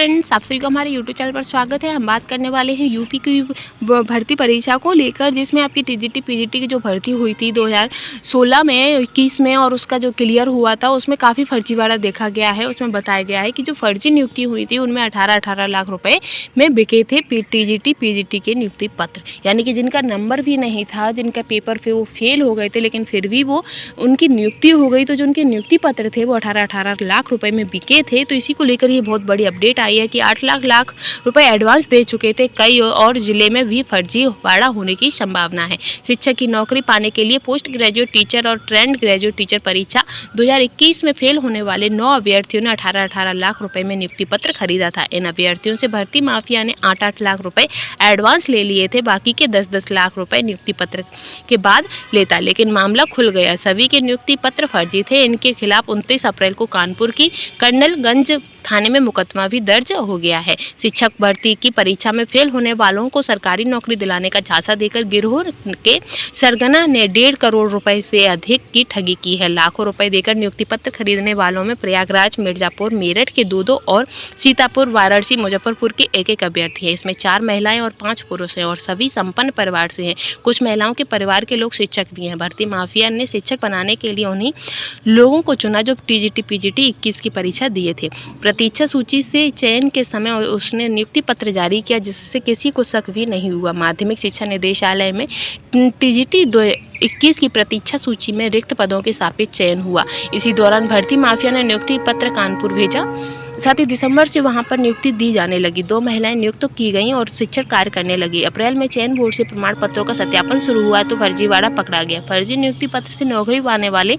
Friends, आप सभी को हमारे यूट्यूब चैनल पर स्वागत है। हम बात करने वाले हैं यूपी की भर्ती परीक्षा को लेकर, जिसमें आपकी टीजीटी पीजीटी की जो भर्ती हुई थी 2016 में 21 में और उसका जो क्लियर हुआ था उसमें काफ़ी फर्जीवाड़ा देखा गया है। उसमें बताया गया है कि जो फर्जी नियुक्ति हुई थी उनमें 18-18 लाख रुपए में बिके थे टीजीटी पीजीटी के नियुक्ति पत्र, यानी कि जिनका नंबर भी नहीं था, जिनका पेपर पे वो फेल हो गए थे, लेकिन फिर भी वो उनकी नियुक्ति हो गई। तो जो उनके नियुक्ति पत्र थे वो 18-18 लाख रुपए में बिके थे। तो इसी को लेकर ये बहुत बड़ी अपडेट आई है कि 8 लाख रुपए एडवांस दे चुके थे। कई और जिले में भी फर्जीवाड़ा होने की संभावना है। शिक्षक की नौकरी पाने के लिए पोस्ट ग्रेजुएट टीचर और ट्रेंड ग्रेजुएट टीचर परीक्षा 2021 में फेल होने वाले 9 अभ्यर्थियों ने 18-18 लाख रुपए में नियुक्ति पत्र खरीदा था। इन अभ्यर्थियों से भर्ती माफिया ने 8-8 लाख रुपए एडवांस ले लिए थे, बाकी के 10-10 लाख रुपए नियुक्ति पत्र के बाद लेता, लेकिन मामला खुल गया। सभी के नियुक्ति पत्र फर्जी थे। इनके खिलाफ 29 अप्रैल को कानपुर की कर्नलगंज थाने में मुकदमा भी दर्ज हो गया है। शिक्षक भर्ती की परीक्षा में फेल होने वालों को सरकारी नौकरी दिलाने का झांसा देकर गिरोह के सरगना ने 1.5 करोड़ रुपए से अधिक की ठगी की है। लाखों रुपए देकर नियुक्ति पत्र खरीदने वालों में प्रयागराज, मिर्जापुर, मेरठ के 2-2 और सीतापुर, वाराणसी, मुजफ्फरपुर के 1-1 अभ्यर्थी हैं। इसमें 4 महिलाएं और 5 पुरुष हैं और सभी संपन्न परिवार से हैं। कुछ महिलाओं के परिवार के लोग शिक्षक भी हैं। भर्ती माफिया ने शिक्षक बनाने के लिए उन्हीं लोगों को चुना जो टीजीटी पीजीटी 21 की परीक्षा दिए थे। प्रतीक्षा सूची से चयन के समय उसने नियुक्ति पत्र जारी किया, जिससे किसी को शक भी नहीं हुआ। माध्यमिक शिक्षा निदेशालय में टीजीटी 21 की प्रतीक्षा सूची में रिक्त पदों के सापेक्ष चयन हुआ। इसी दौरान भर्ती माफिया ने नियुक्ति पत्र कानपुर भेजा। साथ ही दिसंबर से वहां पर नियुक्ति दी जाने लगी। 2 महिलाएं नियुक्त की गईं और शिक्षक कार्य करने लगी। अप्रैल में चयन बोर्ड से प्रमाण पत्रों का सत्यापन शुरू हुआ तो फर्जीवाड़ा पकड़ा गया। फर्जी नियुक्ति पत्र से नौकरी पाने वाले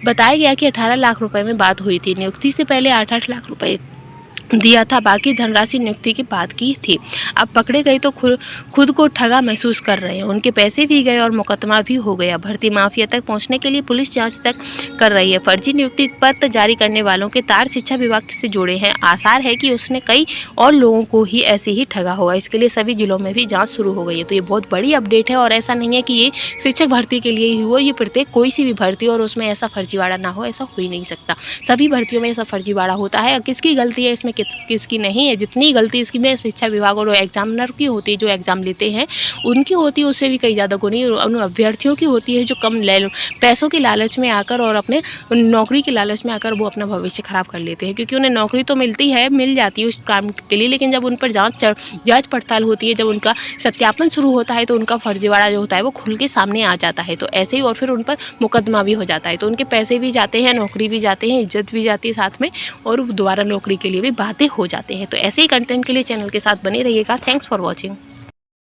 बताया गया कि 18 लाख रुपए में बात हुई थी। नियुक्ति से पहले 8-8 लाख रुपए दिया था, बाकी धनराशि नियुक्ति की बात की थी। अब पकड़े गए तो खुद को ठगा महसूस कर रहे हैं। उनके पैसे भी गए और मुकदमा भी हो गया। भर्ती माफिया तक पहुंचने के लिए पुलिस जांच तक कर रही है। फर्जी नियुक्ति पत्र जारी करने वालों के तार शिक्षा विभाग से जुड़े हैं। आसार है कि उसने कई और लोगों को ही ऐसे ही ठगा होगा। इसके लिए सभी जिलों में भी जाँच शुरू हो गई है। तो ये बहुत बड़ी अपडेट है और ऐसा नहीं है कि ये शिक्षक भर्ती के लिए ही हुआ। ये प्रत्येक कोई सी भी भर्ती और उसमें ऐसा फर्जीवाड़ा ना हो, ऐसा हो ही नहीं सकता। सभी भर्तियों में ऐसा फर्जीवाड़ा होता है। किसकी गलती है इसमें, किसकी नहीं है। जितनी गलती इसकी में शिक्षा विभाग और एग्जामिनर की होती है, जो एग्जाम लेते हैं उनकी होती है, उससे भी कई ज़्यादा गुनी उन अभ्यर्थियों की होती है जो कम पैसों के लालच में आकर और अपने नौकरी के लालच में आकर वो अपना भविष्य खराब कर लेते हैं। क्योंकि उन्हें नौकरी तो मिल जाती है उस काम के लिए, लेकिन जब उन पर जांच पड़ताल होती है, जब उनका सत्यापन शुरू होता है तो उनका फर्जीवाड़ा जो होता है वो खुल के सामने आ जाता है। तो ऐसे ही और फिर उन पर मुकदमा भी हो जाता है। तो उनके पैसे भी जाते हैं, नौकरी भी जाते हैं, इज्जत भी जाती है साथ में, और दोबारा नौकरी के लिए भी बातें हो जाते हैं। तो ऐसे ही कंटेंट के लिए चैनल के साथ बने रहिएगा। Thanks for watching.